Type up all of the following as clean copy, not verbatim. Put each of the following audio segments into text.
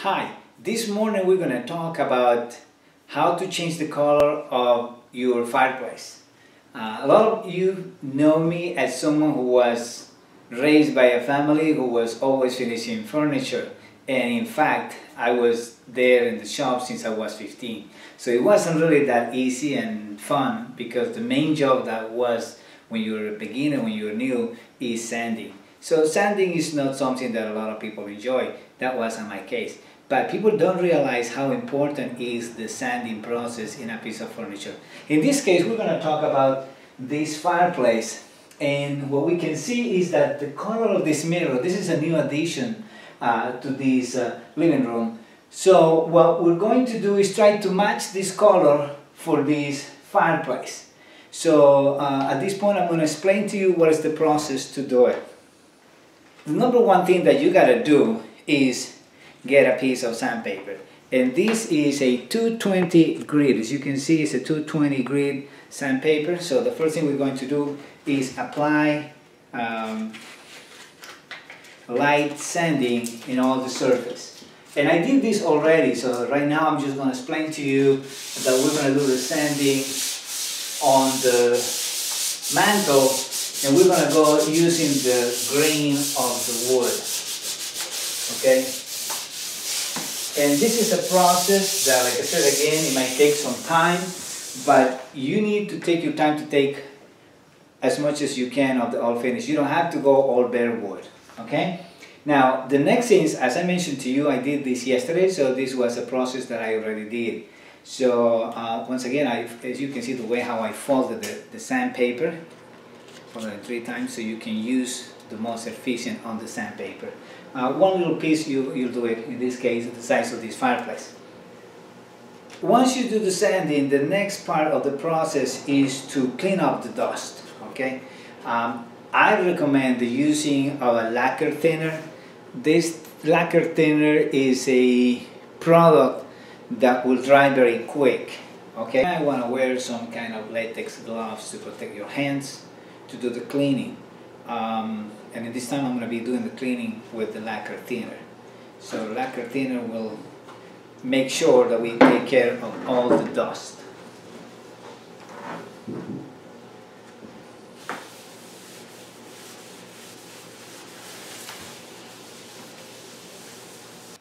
Hi, this morning we're going to talk about how to change the color of your fireplace. A lot of you know me as someone who was raised by a family who was always finishing furniture, and in fact I was there in the shop since I was 15. So it wasn't really that easy and fun, because the main job that was when you're a beginner, when you're new, is sanding. So sanding is not something that a lot of people enjoy. That wasn't my case. But people don't realize how important is the sanding process in a piece of furniture. In this case, we're going to talk about this fireplace. And what we can see is that the color of this mirror, this is a new addition to this living room. So what we're going to do is try to match this color for this fireplace. So at this point, I'm going to explain to you what is the process to do it. The number one thing that you got to do is get a piece of sandpaper, and this is a 220 grit. As you can see, it's a 220 grit sandpaper. So the first thing we're going to do is apply light sanding in all the surface. And I did this already, so right now I'm just going to explain to you that we're going to do the sanding on the mantle, and we're going to go using the grain of the wood. Okay? And this is a process that, like I said again, it might take some time, but you need to take your time to take as much as you can of the all finish. You don't have to go all bare wood, okay? Now, the next thing is, as I mentioned to you, I did this yesterday, so this was a process that I already did. So, once again, as you can see the way how I folded the sandpaper, folded it 3 times so you can use the most efficient on the sandpaper. One little piece, you'll do it, in this case, the size of this fireplace. Once you do the sanding, the next part of the process is to clean up the dust, okay? I recommend the using of a lacquer thinner. This lacquer thinner is a product that will dry very quick, okay? I want to wear some kind of latex gloves to protect your hands to do the cleaning. And in this time I'm going to be doing the cleaning with the lacquer thinner. So lacquer thinner will make sure that we take care of all the dust.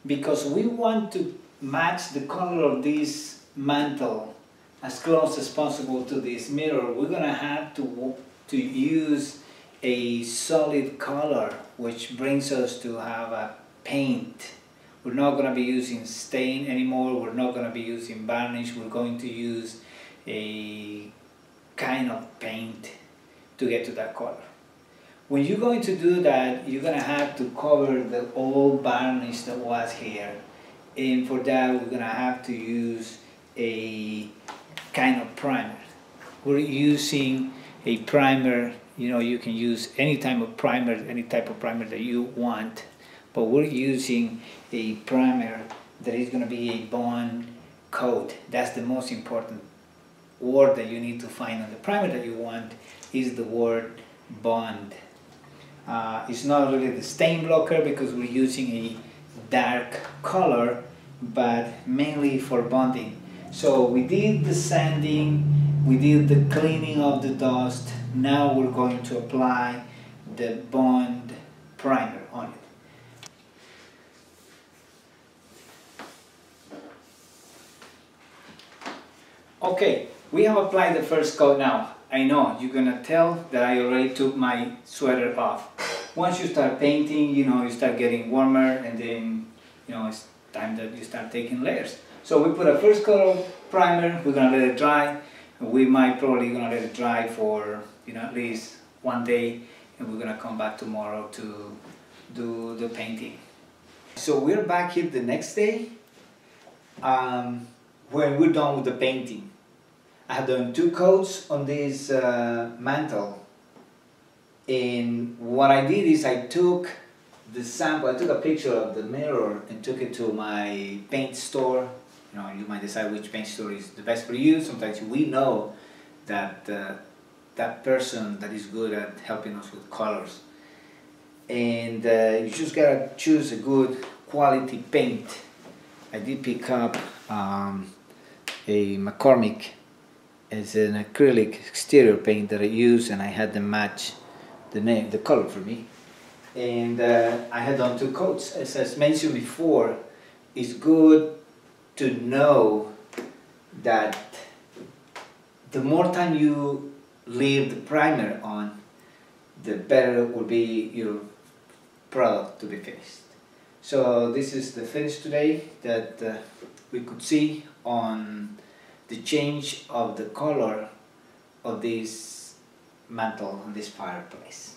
Because we want to match the color of this mantle as close as possible to this mirror, we're going to have to use a solid color, which brings us to have a paint. We're not going to be using stain anymore. We're not going to be using varnish. We're going to use a kind of paint to get to that color. When you're going to do that, you're going to have to cover the old varnish that was here, and for that we're going to have to use a kind of primer. We're using a primer. You know, you can use any type of primer that you want, but we're using a primer that is going to be a bond coat. That's the most important word that you need to find on the primer that you want, is the word bond. It's not really the stain blocker because we're using a dark color, but mainly for bonding. So we did the sanding, we did the cleaning of the dust. Now we're going to apply the bond primer on it. Okay, we have applied the first coat now. I know you're gonna tell that I already took my sweater off. Once you start painting, you know, you start getting warmer, and then, you know, it's time that you start taking layers. So we put a first coat of primer, we're gonna let it dry. We might probably gonna let it dry for, you know, at least 1 day, and we're gonna come back tomorrow to do the painting. So we're back here the next day when we're done with the painting. I have done 2 coats on this mantle, and what I did is I took the sample, I took a picture of the mirror and took it to my paint store. You know, you might decide which paint store is the best for you. Sometimes we know that that person that is good at helping us with colors. And you just gotta choose a good quality paint I did pick up a McCormick as an acrylic exterior paint that I use, and I had them match the color for me. And I had done 2 coats. As I mentioned before, it's good to know that the more time you leave the primer on, the better will be your product to be finished. So this is the finish today that we could see on the change of the color of this mantle on this fireplace.